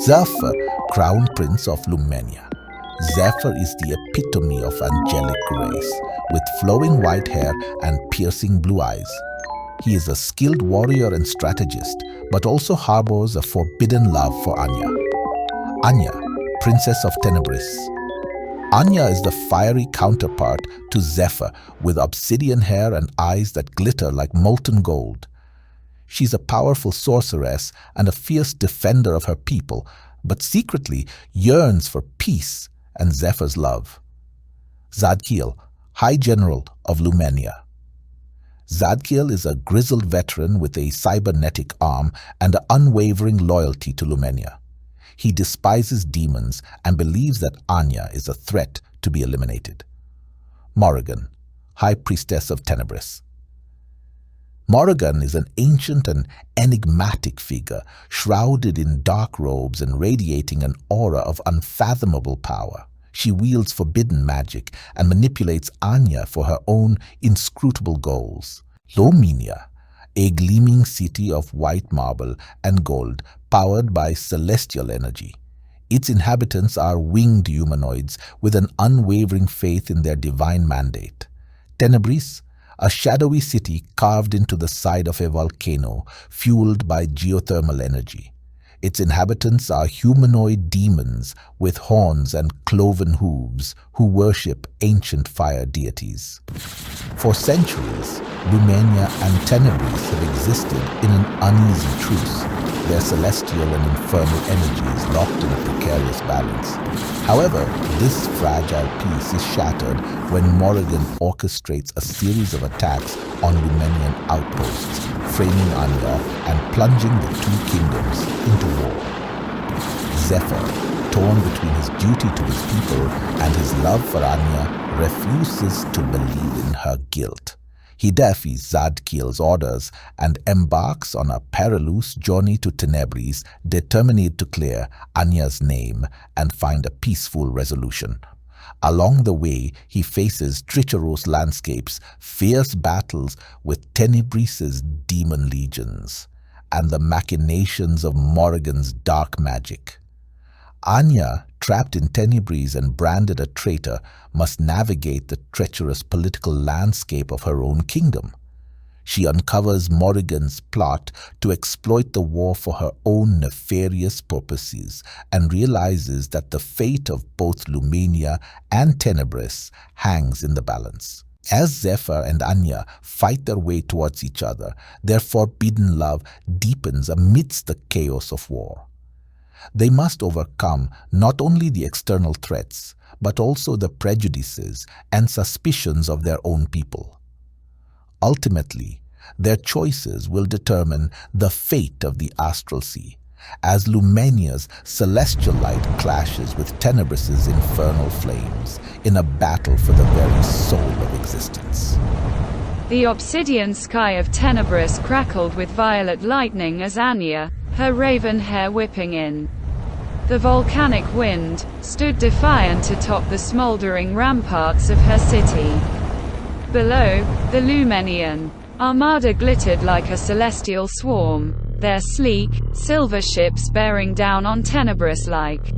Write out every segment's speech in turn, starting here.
Zephyr, Crown Prince of Lumenia. Zephyr is the epitome of angelic grace, with flowing white hair and piercing blue eyes. He is a skilled warrior and strategist, but also harbors a forbidden love for Anya. Anya, Princess of Tenebris. Anya is the fiery counterpart to Zephyr, with obsidian hair and eyes that glitter like molten gold. She's a powerful sorceress and a fierce defender of her people, but secretly yearns for peace and Zephyr's love. Zadkiel, High General of Lumenia. Zadkiel is a grizzled veteran with a cybernetic arm and an unwavering loyalty to Lumenia. He despises demons and believes that Anya is a threat to be eliminated. Morrigan, High Priestess of Tenebris. Morrigan is an ancient and enigmatic figure, shrouded in dark robes and radiating an aura of unfathomable power. She wields forbidden magic and manipulates Anya for her own inscrutable goals. Lumenia, a gleaming city of white marble and gold, powered by celestial energy. Its inhabitants are winged humanoids with an unwavering faith in their divine mandate. Tenebris, a shadowy city carved into the side of a volcano, fueled by geothermal energy. Its inhabitants are humanoid demons with horns and cloven hooves who worship ancient fire deities. For centuries, Lumenia and Tenebris have existed in an uneasy truce, their celestial and infernal energies locked in a precarious balance. However, this fragile peace is shattered when Morrigan orchestrates a series of attacks on Lumenian outposts, framing Anya and plunging the two kingdoms into war. Zephyr, torn between his duty to his people and his love for Anya, refuses to believe in her guilt. He defies Zadkiel's orders and embarks on a perilous journey to Tenebris, determined to clear Anya's name and find a peaceful resolution. Along the way, he faces treacherous landscapes, fierce battles with Tenebris' demon legions, and the machinations of Morrigan's dark magic. Anya, trapped in Tenebris and branded a traitor, must navigate the treacherous political landscape of her own kingdom. She uncovers Morrigan's plot to exploit the war for her own nefarious purposes and realizes that the fate of both Lumenia and Tenebris hangs in the balance. As Zephyr and Anya fight their way towards each other, their forbidden love deepens amidst the chaos of war. They must overcome not only the external threats, but also the prejudices and suspicions of their own people. Ultimately, their choices will determine the fate of the Asteral Sea, as Lumenia's celestial light clashes with Tenebris' infernal flames in a battle for the very soul of existence. The obsidian sky of Tenebris crackled with violet lightning as Anya, her raven hair whipping in. The volcanic wind stood defiant atop the smoldering ramparts of her city. Below, the Lumenian armada glittered like a celestial swarm, their sleek, silver ships bearing down on Tenebris like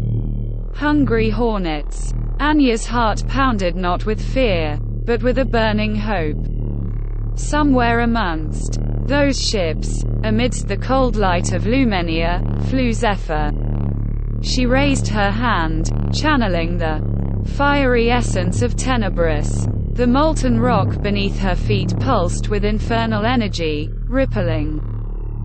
hungry hornets. Anya's heart pounded not with fear, but with a burning hope. Somewhere amongst those ships, amidst the cold light of Lumenia, flew Zephyr. She raised her hand, channeling the fiery essence of Tenebris. The molten rock beneath her feet pulsed with infernal energy, rippling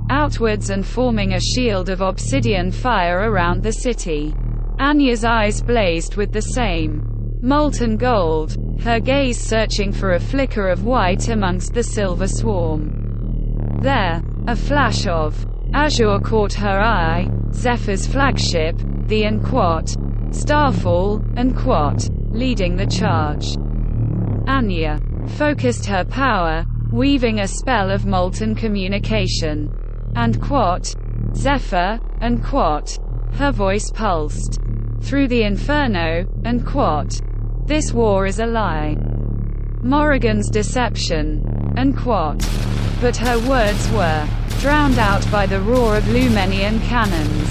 outwards and forming a shield of obsidian fire around the city. Anya's eyes blazed with the same molten gold, her gaze searching for a flicker of white amongst the silver swarm. There, a flash of azure caught her eye. Zephyr's flagship, the Enquat, Starfall, Enquat, leading the charge. Anya focused her power, weaving a spell of molten communication. Enquat, Zephyr, Enquat. Her voice pulsed through the inferno. Enquat. This war is a lie. Morrigan's deception. Enquat. But her words were drowned out by the roar of Lumenian cannons.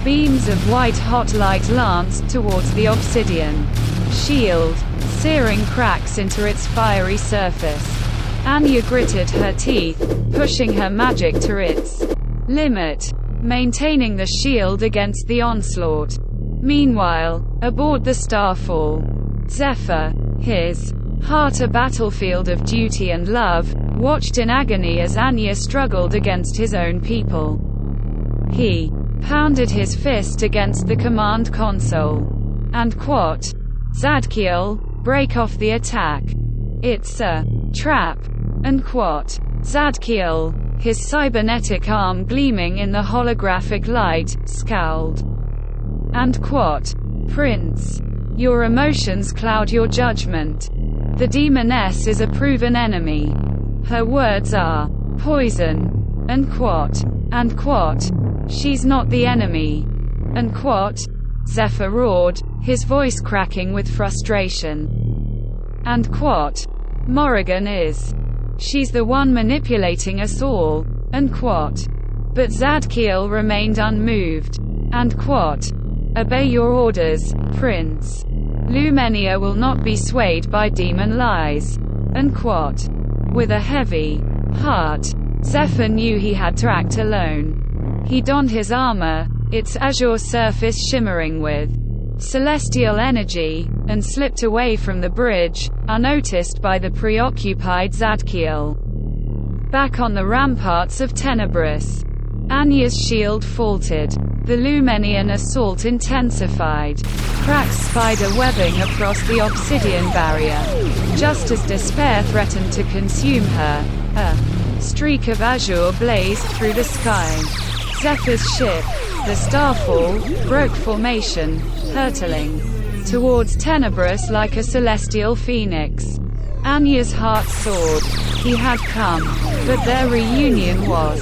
Beams of white-hot light lanced towards the obsidian shield, searing cracks into its fiery surface. Anya gritted her teeth, pushing her magic to its limit, maintaining the shield against the onslaught. Meanwhile, aboard the Starfall, Zephyr, his heart a battlefield of duty and love, watched in agony as Anya struggled against his own people. He pounded his fist against the command console. And quote, Zadkiel, break off the attack. It's a trap. And quote, Zadkiel, his cybernetic arm gleaming in the holographic light, scowled. And quote, Prince, your emotions cloud your judgment. The demoness is a proven enemy. Her words are poison. And quote, she's not the enemy. And quote, Zephyr roared, his voice cracking with frustration. And quote, Morrigan is. She's the one manipulating us all. And quote. But Zadkiel remained unmoved. And quote, obey your orders, Prince. Lumenia will not be swayed by demon lies. And quote. With a heavy heart, Zephyr knew he had to act alone. He donned his armor, its azure surface shimmering with celestial energy, and slipped away from the bridge, unnoticed by the preoccupied Zadkiel. Back on the ramparts of Tenebris, Anya's shield faltered. The Lumenian assault intensified. Cracks spider webbing across the obsidian barrier. Just as despair threatened to consume her, a streak of azure blazed through the sky. Zephyr's ship, the Starfall, broke formation, hurtling towards Tenebris like a celestial phoenix. Anya's heart soared. He had come, but their reunion was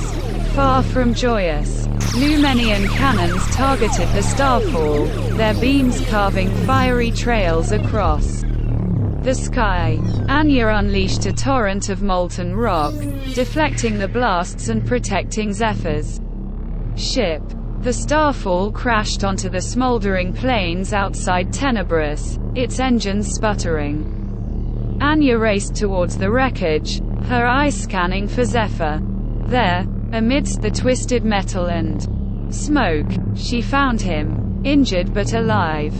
far from joyous. Lumenian cannons targeted the Starfall, their beams carving fiery trails across the sky. Anya unleashed a torrent of molten rock, deflecting the blasts and protecting Zephyr's ship. The Starfall crashed onto the smoldering plains outside Tenebris, its engines sputtering. Anya raced towards the wreckage, her eyes scanning for Zephyr. There, amidst the twisted metal and smoke, she found him, injured but alive.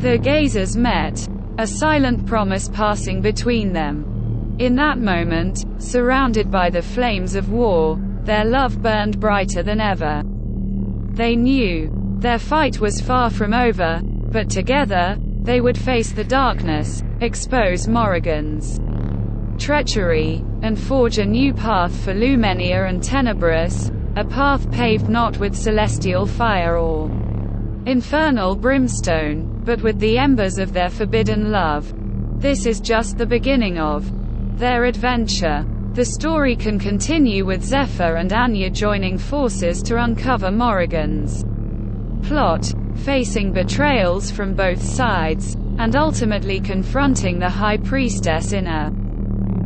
Their gazes met, a silent promise passing between them. In that moment, surrounded by the flames of war, their love burned brighter than ever. They knew their fight was far from over, but together, they would face the darkness, expose Morrigan's treachery, and forge a new path for Lumenia and Tenebris, a path paved not with celestial fire or infernal brimstone, but with the embers of their forbidden love. This is just the beginning of their adventure. The story can continue with Zephyr and Anya joining forces to uncover Morrigan's plot, facing betrayals from both sides, and ultimately confronting the High Priestess in a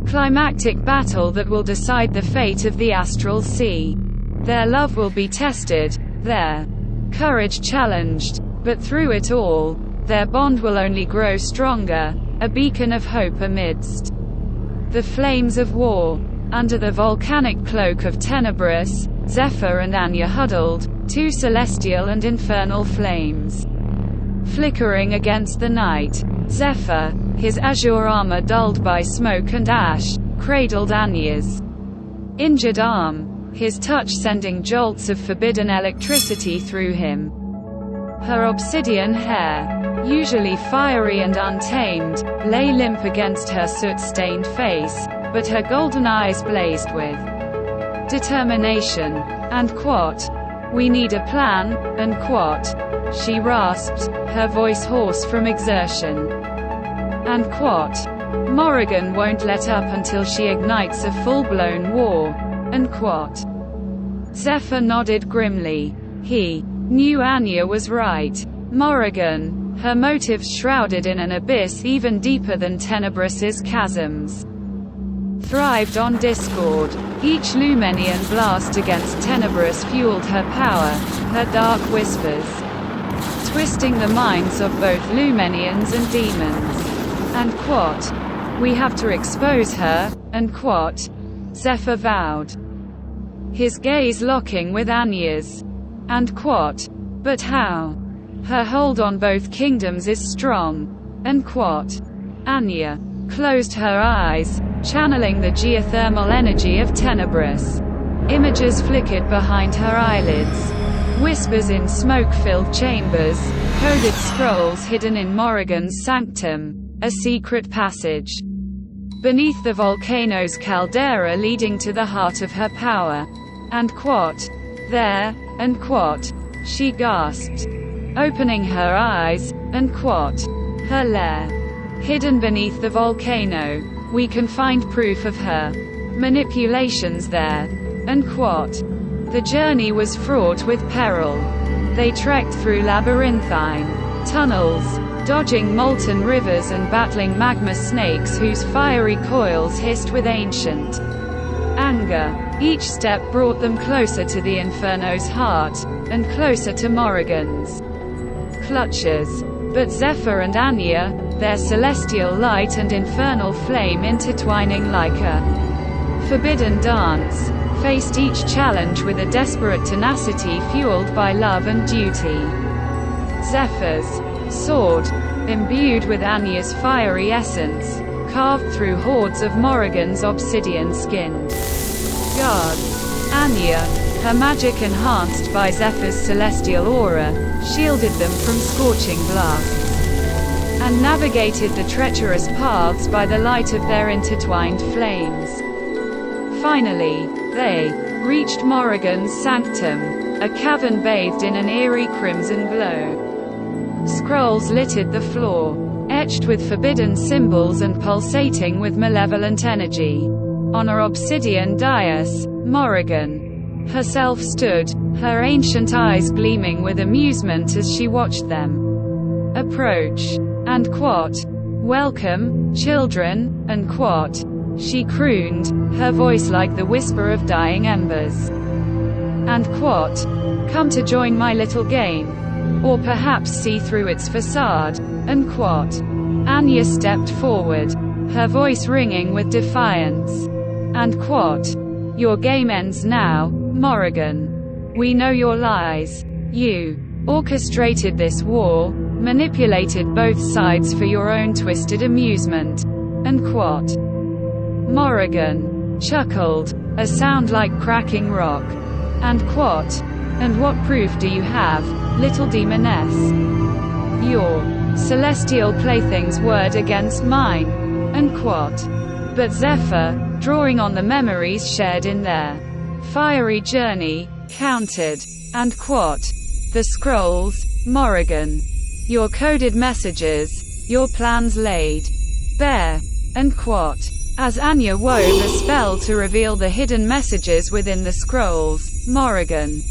climactic battle that will decide the fate of the Astral Sea. Their love will be tested, their courage challenged, but through it all, their bond will only grow stronger, a beacon of hope amidst the flames of war. Under the volcanic cloak of Tenebris, Zephyr and Anya huddled, two celestial and infernal flames flickering against the night. Zephyr, his azure armor dulled by smoke and ash, cradled Anya's injured arm, his touch sending jolts of forbidden electricity through him. Her obsidian hair, usually fiery and untamed, lay limp against her soot-stained face, but her golden eyes blazed with determination. And quote, we need a plan, and quote, she rasped, her voice hoarse from exertion. And quote, Morrigan won't let up until she ignites a full-blown war, and quote. Zephyr nodded grimly. He knew Anya was right. Morrigan, her motives shrouded in an abyss even deeper than Tenebris's chasms. thrived on discord. Each Lumenian blast against Tenebrous fueled her power, her dark whispers, twisting the minds of both Lumenians and demons. And quote, "We have to expose her," unquote, Zephyr vowed, his gaze locking with Anya's. And quote, "But how? Her hold on both kingdoms is strong." And quote, Anya closed her eyes, channeling the geothermal energy of Tenebrous. Images flickered behind her eyelids. Whispers in smoke-filled chambers, coded scrolls hidden in Morrigan's sanctum, a secret passage beneath the volcano's caldera leading to the heart of her power. And quote, "There," and quote, she gasped, opening her eyes, and quote, "Her lair. Hidden beneath the volcano. We can find proof of her manipulations there." And quote, the journey was fraught with peril. They trekked through labyrinthine tunnels, dodging molten rivers and battling magma snakes whose fiery coils hissed with ancient anger. Each step brought them closer to the Inferno's heart, and closer to Morrigan's clutches. But Zephyr and Anya, their celestial light and infernal flame intertwining like a forbidden dance, faced each challenge with a desperate tenacity fueled by love and duty. Zephyr's sword, imbued with Anya's fiery essence, carved through hordes of Morrigan's obsidian-skinned guards. Anya, her magic enhanced by Zephyr's celestial aura, shielded them from scorching blasts, and navigated the treacherous paths by the light of their intertwined flames. Finally, they reached Morrigan's sanctum, a cavern bathed in an eerie crimson glow. Scrolls littered the floor, etched with forbidden symbols and pulsating with malevolent energy. On a obsidian dais, Morrigan herself stood, her ancient eyes gleaming with amusement as she watched them approach. And quote, "Welcome, children," and quote, she crooned, her voice like the whisper of dying embers. And quote, "Come to join my little game. Or perhaps see through its facade," and quote. Anya stepped forward, her voice ringing with defiance. And quote, "Your game ends now, Morrigan. We know your lies. You orchestrated this war, manipulated both sides for your own twisted amusement." And quote. Morrigan chuckled, a sound like cracking rock. And quote, "And what proof do you have, little demoness? Your celestial plaything's word against mine." And quote. But Zephyr, drawing on the memories shared in their fiery journey, countered. And quote, "The scrolls, Morrigan. Your coded messages, your plans laid bare." And quote. As Anya wove a spell to reveal the hidden messages within the scrolls, Morrigan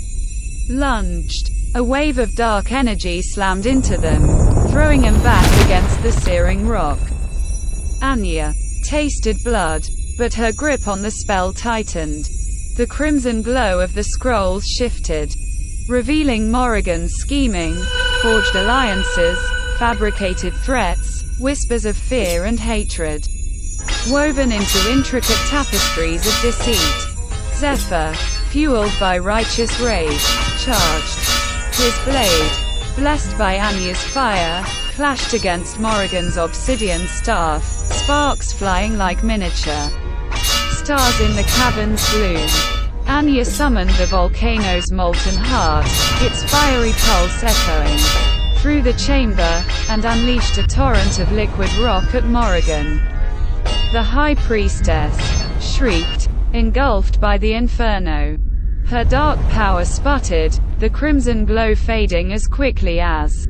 lunged. A wave of dark energy slammed into them, throwing him back against the searing rock. Anya tasted blood, but her grip on the spell tightened. The crimson glow of the scrolls shifted, revealing Morrigan's scheming, forged alliances, fabricated threats, whispers of fear and hatred, woven into intricate tapestries of deceit. Zephyr, fueled by righteous rage, charged. His blade, blessed by Anya's fire, clashed against Morrigan's obsidian staff, sparks flying like miniature stars in the cavern's gloom. Anya summoned the volcano's molten heart, its fiery pulse echoing through the chamber, and unleashed a torrent of liquid rock at Morrigan. The High Priestess shrieked, engulfed by the inferno. Her dark power sputtered, the crimson glow fading as quickly as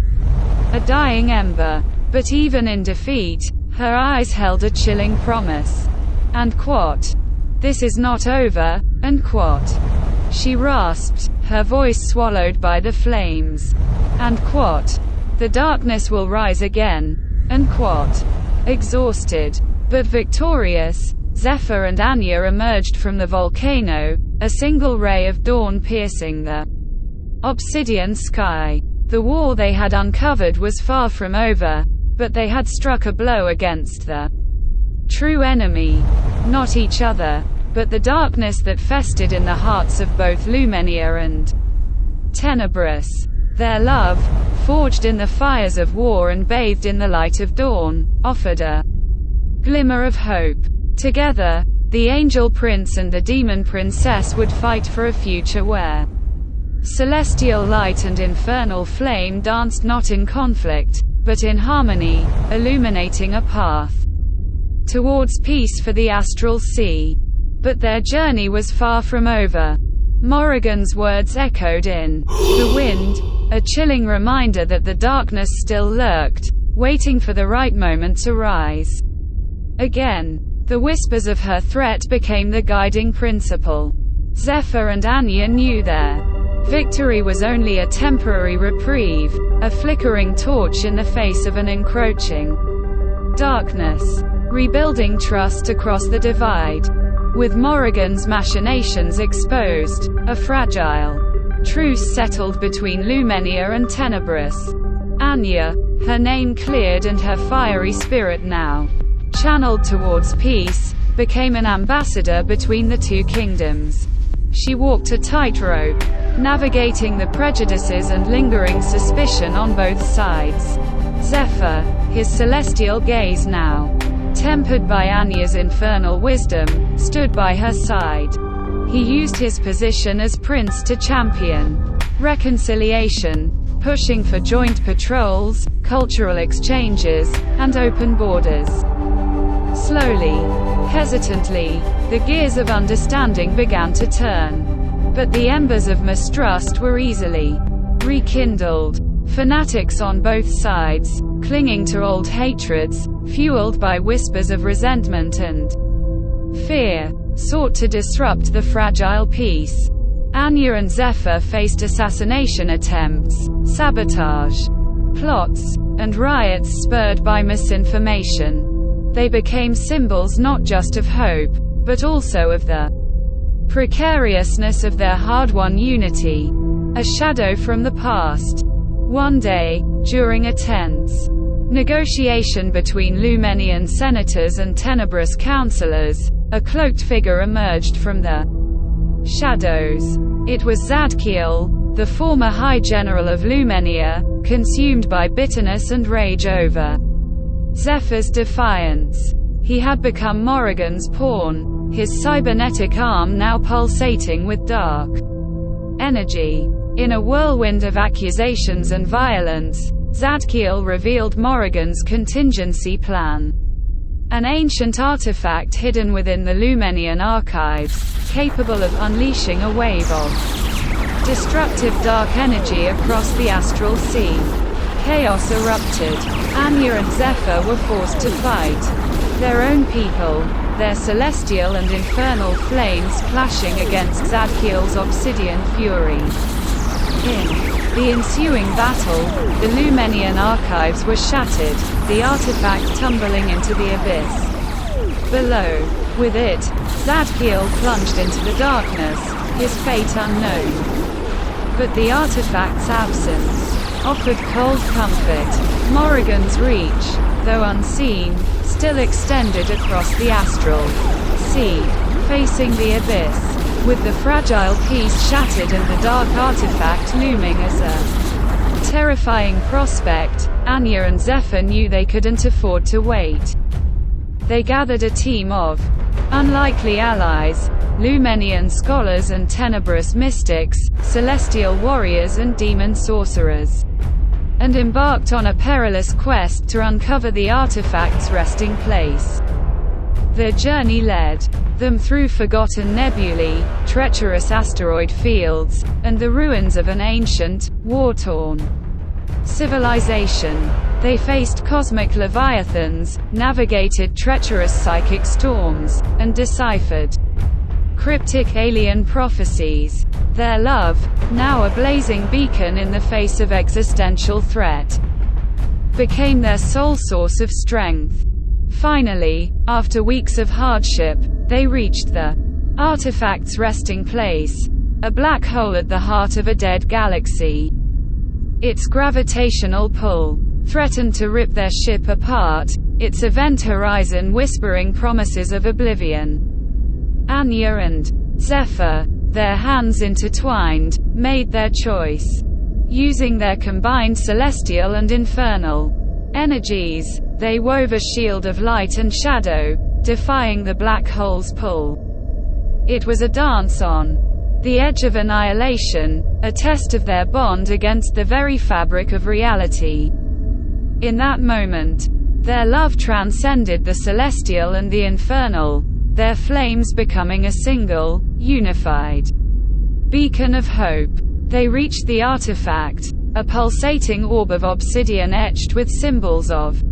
a dying ember. But even in defeat, her eyes held a chilling promise. And quote, "This is not over," and quote. She rasped, her voice swallowed by the flames. And quote, "The darkness will rise again," and quote. Exhausted, but victorious, Zephyr and Anya emerged from the volcano, a single ray of dawn piercing the obsidian sky. The war they had uncovered was far from over, but they had struck a blow against the true enemy. Not each other, but the darkness that festered in the hearts of both Lumenia and Tenebris. Their love, forged in the fires of war and bathed in the light of dawn, offered a glimmer of hope. Together, the Angel Prince and the Demon Princess would fight for a future where celestial light and infernal flame danced not in conflict, but in harmony, illuminating a path towards peace for the Astral Sea. But their journey was far from over. Morrigan's words echoed in the wind, a chilling reminder that the darkness still lurked, waiting for the right moment to rise. Again, the whispers of her threat became the guiding principle. Zephyr and Anya knew their victory was only a temporary reprieve, a flickering torch in the face of an encroaching darkness, rebuilding trust across the divide. With Morrigan's machinations exposed, a fragile truce settled between Lumenia and Tenebris. Anya, her name cleared and her fiery spirit now channeled towards peace, became an ambassador between the two kingdoms. She walked a tightrope, navigating the prejudices and lingering suspicion on both sides. Zephyr, his celestial gaze now tempered by Anya's infernal wisdom, stood by her side. He used his position as prince to champion reconciliation, pushing for joint patrols, cultural exchanges, and open borders. Slowly, hesitantly, the gears of understanding began to turn. But the embers of mistrust were easily rekindled. Fanatics on both sides, clinging to old hatreds, fueled by whispers of resentment and fear, sought to disrupt the fragile peace. Anya and Zephyr faced assassination attempts, sabotage, plots, and riots spurred by misinformation. They became symbols not just of hope, but also of the precariousness of their hard-won unity. A shadow from the past. One day, during a tense negotiation between Lumenian senators and Tenebris counselors, a cloaked figure emerged from the shadows. It was Zadkiel, the former High General of Lumenia, consumed by bitterness and rage over Zephyr's defiance. He had become Morrigan's pawn, his cybernetic arm now pulsating with dark energy. In a whirlwind of accusations and violence, Zadkiel revealed Morrigan's contingency plan. An ancient artifact hidden within the Lumenian archives, capable of unleashing a wave of destructive dark energy across the Astral Sea. Chaos erupted. Anya and Zephyr were forced to fight. Their own people, their celestial and infernal flames clashing against Zadkiel's obsidian fury. In the ensuing battle, the Lumenian archives were shattered, the artifact tumbling into the abyss below. With it, Zadkiel plunged into the darkness, his fate unknown. But the artifact's absence offered cold comfort. Morrigan's reach, though unseen, still extended across the Astral Sea, facing the abyss. With the fragile piece shattered and the dark artifact looming as a terrifying prospect, Anya and Zephyr knew they couldn't afford to wait. They gathered a team of unlikely allies, Lumenian scholars and Tenebris mystics, celestial warriors and demon sorcerers, and embarked on a perilous quest to uncover the artifact's resting place. Their journey led them through forgotten nebulae, treacherous asteroid fields, and the ruins of an ancient, war-torn civilization. They faced cosmic leviathans, navigated treacherous psychic storms, and deciphered cryptic alien prophecies. Their love, now a blazing beacon in the face of existential threat, became their sole source of strength. Finally, after weeks of hardship, they reached the artifact's resting place, a black hole at the heart of a dead galaxy. Its gravitational pull threatened to rip their ship apart, its event horizon whispering promises of oblivion. Anya and Zephyr, their hands intertwined, made their choice. Using their combined celestial and infernal energies, they wove a shield of light and shadow, defying the black hole's pull. It was a dance on the edge of annihilation, a test of their bond against the very fabric of reality. In that moment, their love transcended the celestial and the infernal, their flames becoming a single, unified beacon of hope. They reached the artifact, a pulsating orb of obsidian etched with symbols of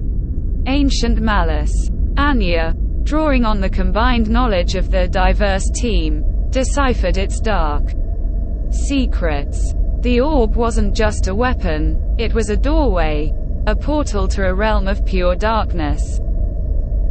ancient malice. Anya, drawing on the combined knowledge of the diverse team, deciphered its dark secrets. The orb wasn't just a weapon, it was a doorway, a portal to a realm of pure darkness,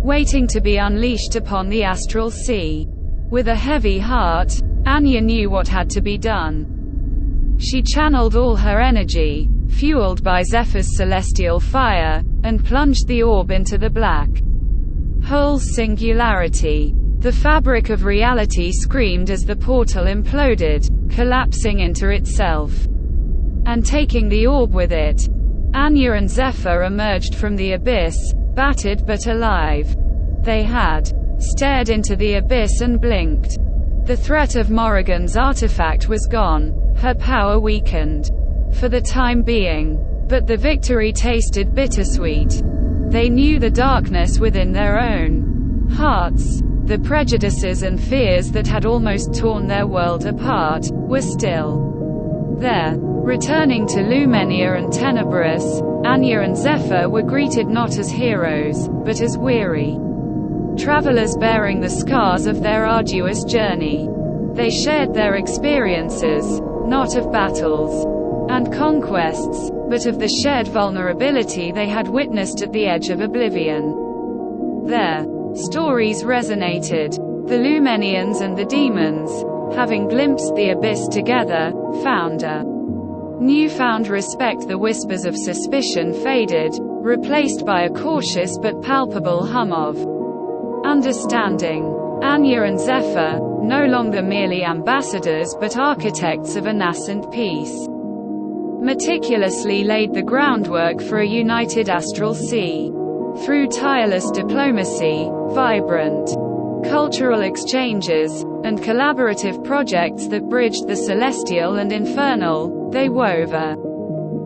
waiting to be unleashed upon the Astral Sea. With a heavy heart, Anya knew what had to be done. She channeled all her energy, fueled by Zephyr's celestial fire, and plunged the orb into the black hole's singularity. The fabric of reality screamed as the portal imploded, collapsing into itself, and taking the orb with it. Anya and Zephyr emerged from the abyss, battered but alive. They had stared into the abyss and blinked. The threat of Morrigan's artifact was gone, her power weakened for the time being. But the victory tasted bittersweet. They knew the darkness within their own hearts, the prejudices and fears that had almost torn their world apart, were still there. Returning to Lumenia and Tenebris, Anya and Zephyr were greeted not as heroes, but as weary travelers bearing the scars of their arduous journey. They shared their experiences, not of battles and conquests, but of the shared vulnerability they had witnessed at the edge of oblivion. Their stories resonated. The Lumenians and the demons, having glimpsed the abyss together, found a newfound respect. The whispers of suspicion faded, replaced by a cautious but palpable hum of understanding. Anya and Zephyr, no longer merely ambassadors but architects of a nascent peace, meticulously laid the groundwork for a united Astral Sea. Through tireless diplomacy, vibrant cultural exchanges, and collaborative projects that bridged the celestial and infernal, they wove a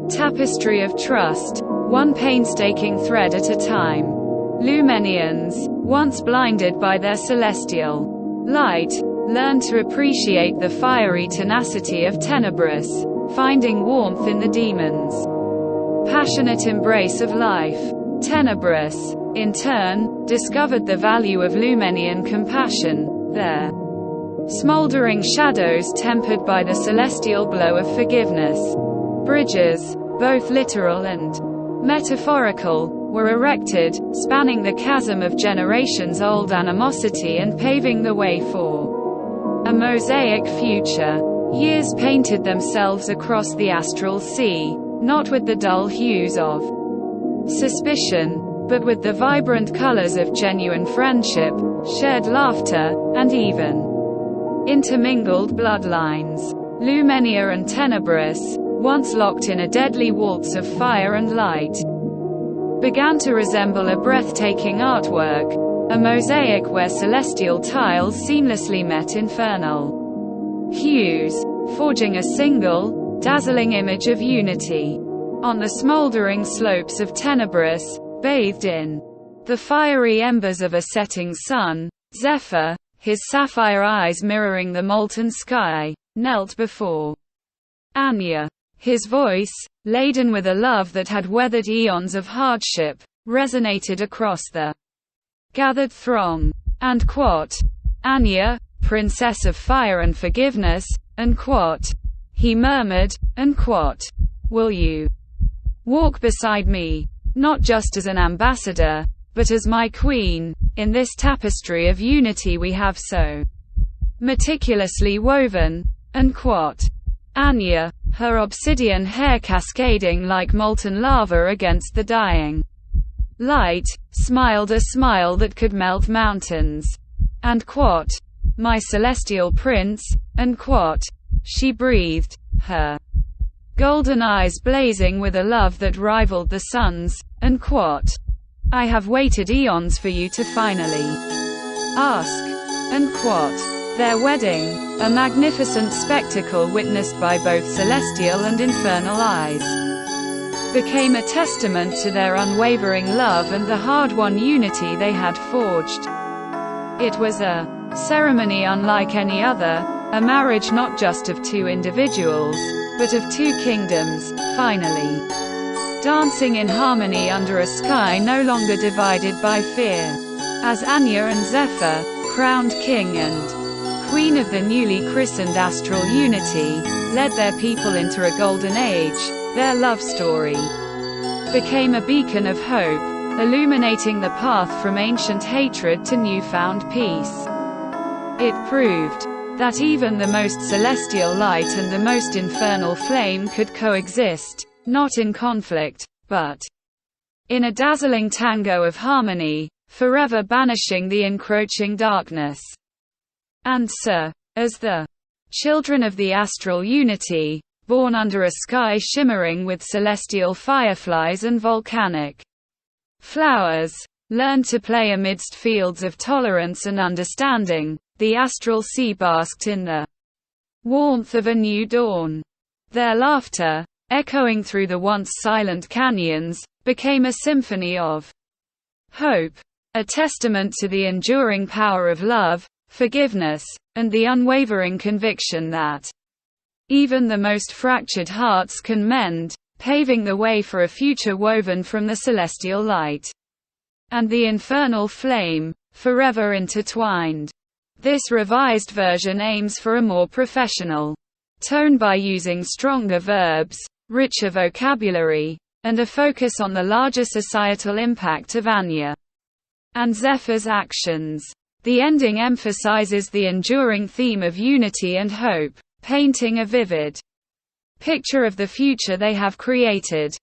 tapestry of trust, one painstaking thread at a time. Lumenians, once blinded by their celestial light, learned to appreciate the fiery tenacity of Tenebris, finding warmth in the demons' passionate embrace of life. Tenebris, in turn, discovered the value of Lumenian compassion, their smoldering shadows tempered by the celestial glow of forgiveness. Bridges, both literal and metaphorical, were erected, spanning the chasm of generations-old animosity and paving the way for a mosaic future. Years painted themselves across the Astral Sea, not with the dull hues of suspicion, but with the vibrant colors of genuine friendship, shared laughter, and even intermingled bloodlines. Lumenia and Tenebris, once locked in a deadly waltz of fire and light, began to resemble a breathtaking artwork, a mosaic where celestial tiles seamlessly met infernal hues, forging a single, dazzling image of unity. On the smoldering slopes of Tenebris, bathed in the fiery embers of a setting sun, Zephyr, his sapphire eyes mirroring the molten sky, knelt before Anya. His voice, laden with a love that had weathered eons of hardship, resonated across the gathered throng. And quote, Anya, princess of fire and forgiveness, and quote, he murmured, and quote, will you walk beside me, not just as an ambassador, but as my queen, in this tapestry of unity we have so meticulously woven, and Anya, her obsidian hair cascading like molten lava against the dying light, smiled a smile that could melt mountains. And my celestial prince, and she breathed, her golden eyes blazing with a love that rivaled the sun's, and I have waited eons for you to finally ask, and their wedding, a magnificent spectacle witnessed by both celestial and infernal eyes, became a testament to their unwavering love and the hard-won unity they had forged. It was a ceremony unlike any other, a marriage not just of two individuals, but of two kingdoms, finally dancing in harmony under a sky no longer divided by fear. As Anya and Zephyr, crowned king and queen of the newly christened Astral Unity, led their people into a golden age, their love story became a beacon of hope, illuminating the path from ancient hatred to newfound peace. It proved that even the most celestial light and the most infernal flame could coexist, not in conflict, but in a dazzling tango of harmony, forever banishing the encroaching darkness. And so, as the children of the Astral Unity, born under a sky shimmering with celestial fireflies and volcanic flowers, learned to play amidst fields of tolerance and understanding, the Astral Sea basked in the warmth of a new dawn. Their laughter, echoing through the once silent canyons, became a symphony of hope, a testament to the enduring power of love, forgiveness, and the unwavering conviction that even the most fractured hearts can mend, paving the way for a future woven from the celestial light and the infernal flame, forever intertwined. This revised version aims for a more professional tone by using stronger verbs, richer vocabulary, and a focus on the larger societal impact of Anya and Zephyr's actions. The ending emphasizes the enduring theme of unity and hope, painting a vivid picture of the future they have created.